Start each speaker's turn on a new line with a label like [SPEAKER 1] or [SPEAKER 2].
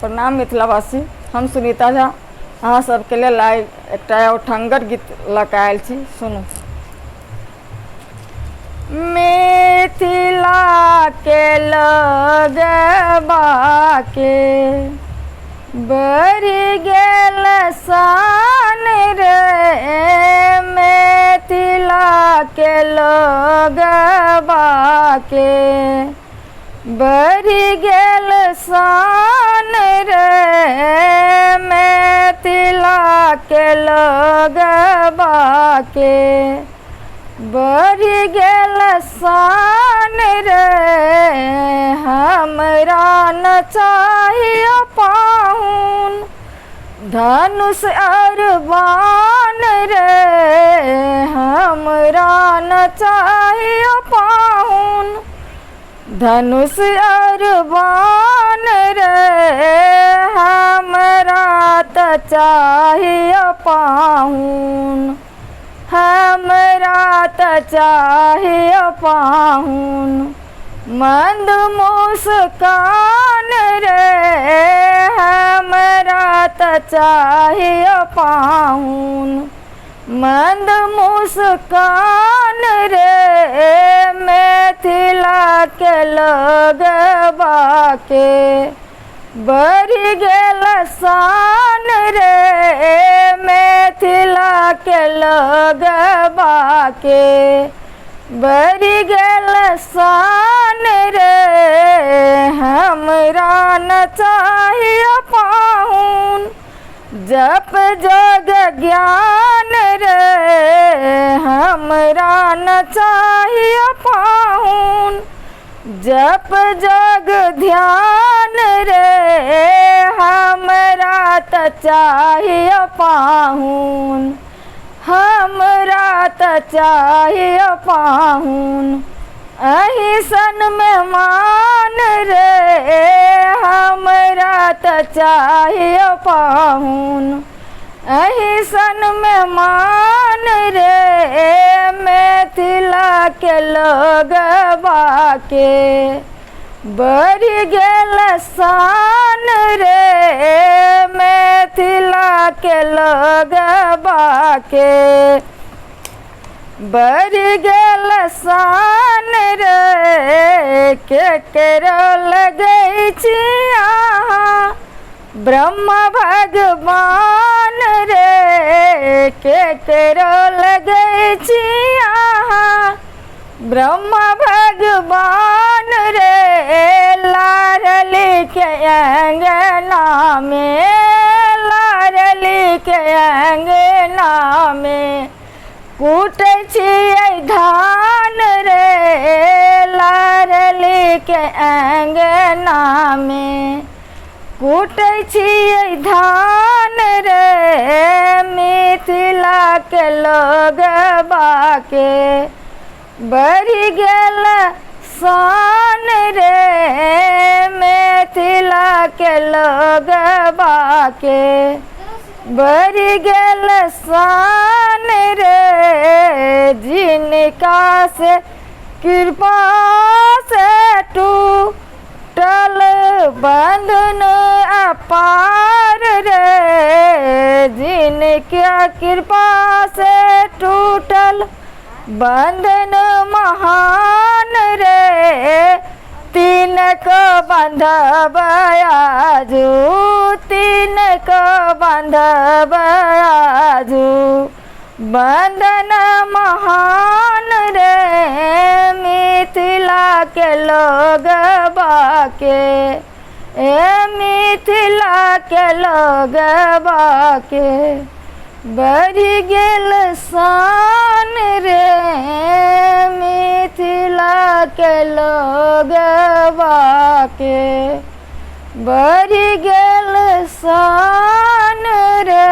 [SPEAKER 1] प्रणाम मिथिलावासी। हम सुनीता झा अहाँ सबके लिए लाइव एकटा उठंगर गीत लऽ आयल छी। सुनू। मिथिला के लगबा के बढ़ि गेल शान रे, मिथिला के लगबा के बढ़ि गेल शान रे, मिथिला के लगबा के बढ़ि गेल शान रे। हमरा न चाहिए पाहुन धनुष और बाण रे, हमरा न चाहिए पाहुन धनुष और बाण रे, हमरा त चाहिए पाहुन, हमरा त चाहिए पाहुन मंद मुस्कान रे, हमरा त चाहिए पाहुन मंद मुस्कान रे, मिथिला के लगबा के बढ़ि गेल शान रे, मिथिला के लगबा के बढ़ि गेल शान रे। हमरा न चाहिए पाहुन जप जग ज्ञान रे, हमरा न चाहिए पाहुन जप जग ध्यान रे, हमरा त चाहिए पाहुन, हमरा त चाहिए पाहुन अहिसन मेहमान रे, हमरा त चाहिए पाहुन अहिसन मेहमान रे, मिथिला के लगबा के बढ़ि गेल शान रे, मिथिला के लगबा के बढ़ि गेल शान रे। केकरो लगै छी अहाँ ब्रह्म भगवान रे, केकरो लगै छी अहाँ ब्रह्म भगवान रे, लाडली के अंगना में, लाडली के अंगना में कूटै छियै धान रे, लाडली के अंगना में कूटै छियै धान रे, मिथिला के लगबा के बढ़ि गेल शान रे, मिथिला के लगबा के बढ़ि गेल शान रे, जिनका से कृपा से टूटल बंधन अपार रे, जिनका कृपा से टूटल बंधन महान रे, तीन को बंधब आजू, तीन को बंधब आजू बंधन महान रे, मिथिला के लगबा के मिथिला के लगबा के बढ़ि गेल शान रे, मिथिला के लगबा के बढ़ि गेल शान रे।